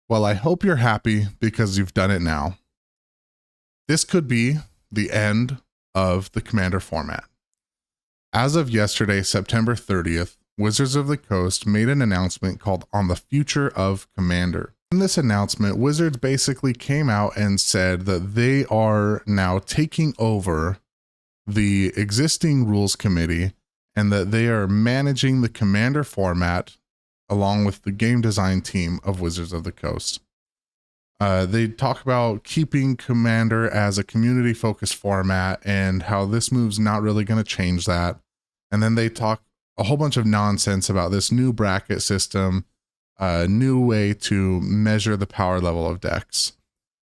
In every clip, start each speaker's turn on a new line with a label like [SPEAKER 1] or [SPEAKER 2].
[SPEAKER 1] Well, I hope you're happy because you've done it now. This could be the end of the Commander format. As of yesterday, September 30th, Wizards of the Coast made an announcement called On the Future of Commander. In this announcement, Wizards basically came out and said that they are now taking over the existing rules committee and that they are managing the Commander format along with the game design team of Wizards of the Coast. They talk about keeping Commander as a community-focused format and how this move's not really going to change that. And then they talk a whole bunch of nonsense about this new bracket system, a new way to measure the power level of decks.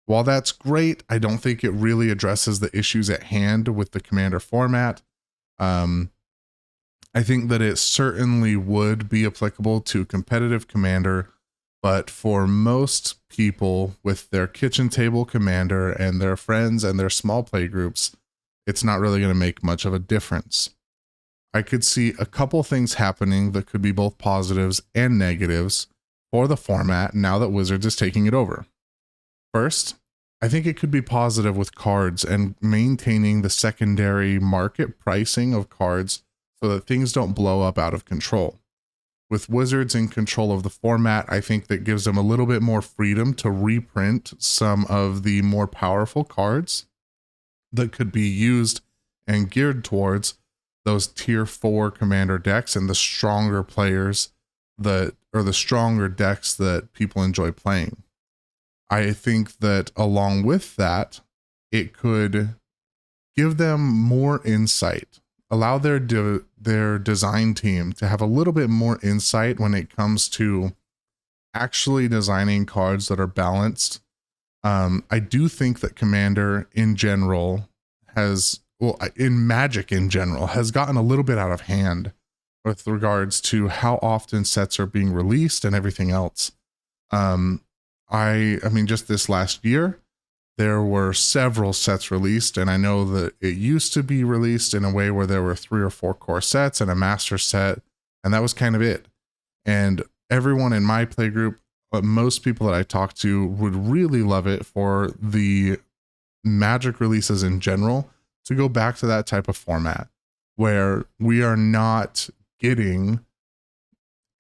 [SPEAKER 1] While that's great, I don't think it really addresses the issues at hand with the Commander format. I think that it certainly would be applicable to competitive Commander, but for most people with their kitchen table Commander and their friends and their small play groups, it's not really going to make much of a difference. I could see a couple things happening that could be both positives and negatives for the format now that Wizards is taking it over. First, I think it could be positive with cards and maintaining the secondary market pricing of cards so that things don't blow up out of control. With Wizards in control of the format, I think that gives them a little bit more freedom to reprint some of the more powerful cards that could be used and geared towards those tier 4 Commander decks and the stronger players the stronger decks that people enjoy playing. I think that along with that, it could give them more insight, allow their design team to have a little bit more insight when it comes to actually designing cards that are balanced. I do think that Commander in general in Magic in general, has gotten a little bit out of hand with regards to how often sets are being released and everything else. I mean, just this last year, there were several sets released, and I know that it used to be released in a way where there were 3 or 4 core sets and a master set, and that was kind of it. And everyone in my play group, most people that I talked to would really love it for the Magic releases in general to go back to that type of format where we are not getting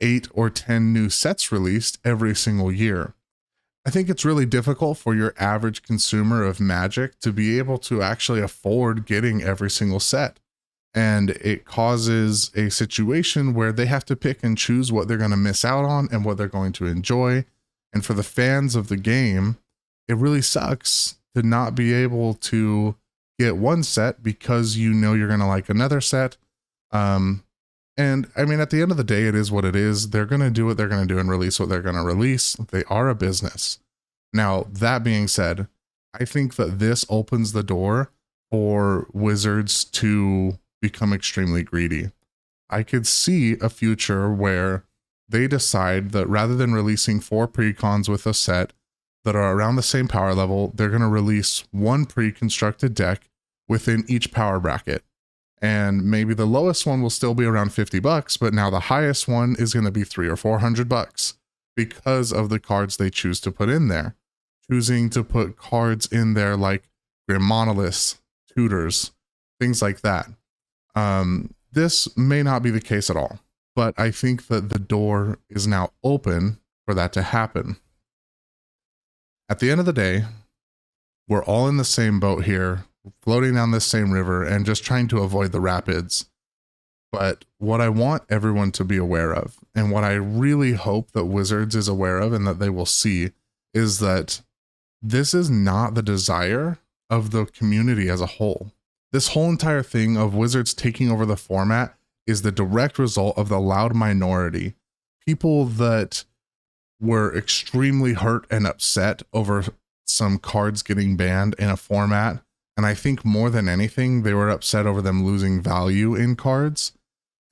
[SPEAKER 1] 8 or 10 new sets released every single year. I think it's really difficult for your average consumer of Magic to be able to actually afford getting every single set. And it causes a situation where they have to pick and choose what they're going to miss out on and what they're going to enjoy. And for the fans of the game, it really sucks to not be able to get one set because you know you're going to like another set. And I mean, at the end of the day, it is what it is. They're going to do what they're going to do and release what they're going to release. They are a business. Now, that being said, I think that this opens the door for Wizards to become extremely greedy. I could see a future where they decide that rather than releasing 4 precons with a set that are around the same power level, they're going to release 1 pre-constructed deck within each power bracket. And maybe the lowest one will still be around $50, but now the highest one is going to be $300 or $400 because of the cards they choose to put in there. Choosing to put cards in there like Grim Monoliths, Tutors, things like that. This may not be the case at all, but I think that the door is now open for that to happen. At the end of the day, we're all in the same boat here, floating down this same river and just trying to avoid the rapids. But what I want everyone to be aware of, and what I really hope that Wizards is aware of and that they will see, is that this is not the desire of the community as a whole. This whole entire thing of Wizards taking over the format is the direct result of the loud minority. People that were extremely hurt and upset over some cards getting banned in a format. And I think more than anything, they were upset over them losing value in cards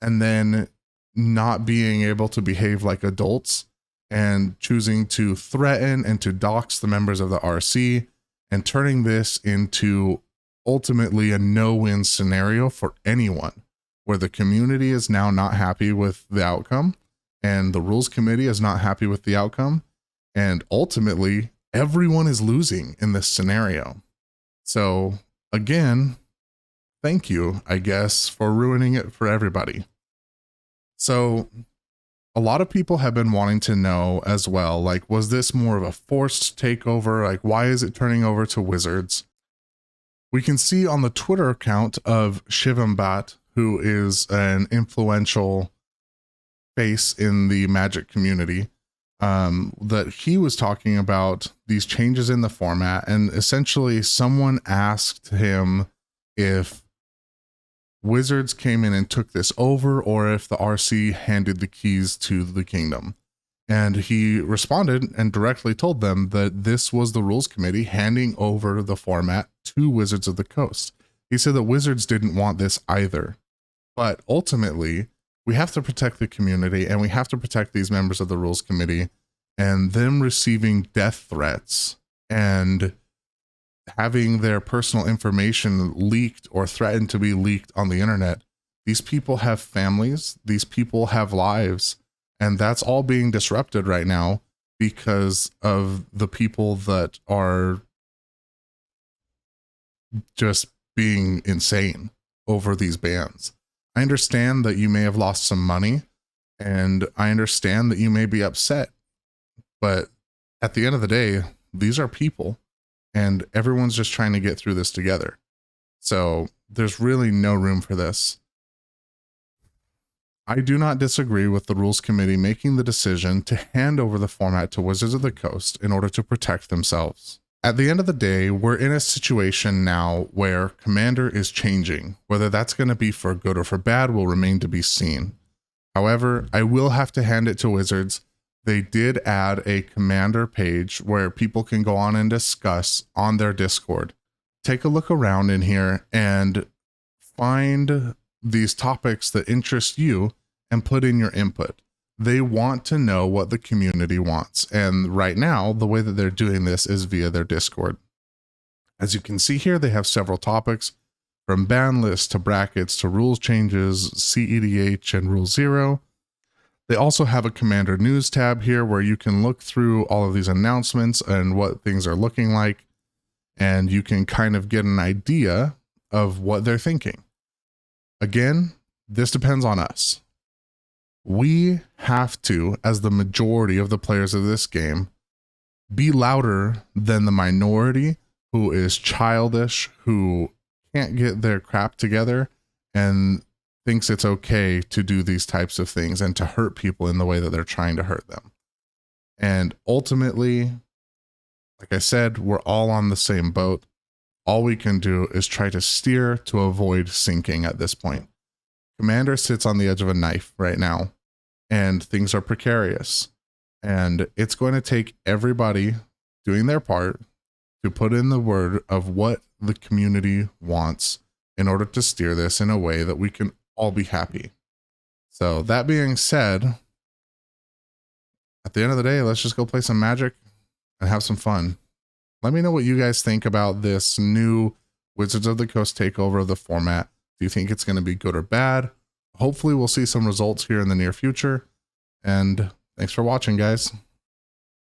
[SPEAKER 1] and then not being able to behave like adults and choosing to threaten and to dox the members of the RC and turning this into ultimately a no-win scenario for anyone, where the community is now not happy with the outcome and the rules committee is not happy with the outcome. And ultimately, everyone is losing in this scenario. So again, thank you, I guess, for ruining it for everybody. So a lot of people have been wanting to know as well, like, was this more of a forced takeover? Like, why is it turning over to Wizards? We can see on the Twitter account of Shivambat, who is an influential face in the Magic community, that he was talking about these changes in the format, and essentially someone asked him if Wizards came in and took this over, or if the RC handed the keys to the kingdom. And he responded and directly told them that this was the rules committee handing over the format to Wizards of the Coast. He said that Wizards didn't want this either. But ultimately, we have to protect the community, and we have to protect these members of the rules committee, and them receiving death threats and having their personal information leaked or threatened to be leaked on the internet. These people have families, these people have lives, and that's all being disrupted right now because of the people that are just being insane over these bans. I understand that you may have lost some money, and I understand that you may be upset, but at the end of the day, these are people, and everyone's just trying to get through this together. So there's really no room for this. I do not disagree with the rules committee making the decision to hand over the format to Wizards of the Coast in order to protect themselves. At the end of the day, we're in a situation now where Commander is changing. Whether that's going to be for good or for bad will remain to be seen. However, I will have to hand it to Wizards. They did add a Commander page where people can go on and discuss on their Discord. Take a look around in here and find these topics that interest you and put in your input. They want to know what the community wants. And right now, the way that they're doing this is via their Discord. As you can see here, they have several topics, from ban lists to brackets to rules changes, CEDH, and Rule 0. They also have a Commander News tab here where you can look through all of these announcements and what things are looking like, and you can kind of get an idea of what they're thinking. Again, this depends on us. We have to, as the majority of the players of this game, be louder than the minority who is childish, who can't get their crap together, and thinks it's okay to do these types of things and to hurt people in the way that they're trying to hurt them. And ultimately, like I said, we're all on the same boat. All we can do is try to steer to avoid sinking at this point. Commander sits on the edge of a knife right now, and things are precarious. And it's going to take everybody doing their part to put in the word of what the community wants in order to steer this in a way that we can all be happy. So that being said, at the end of the day, let's just go play some Magic and have some fun. Let me know what you guys think about this new Wizards of the Coast takeover of the format. Do you think it's going to be good or bad? Hopefully we'll see some results here in the near future. And thanks for watching, guys.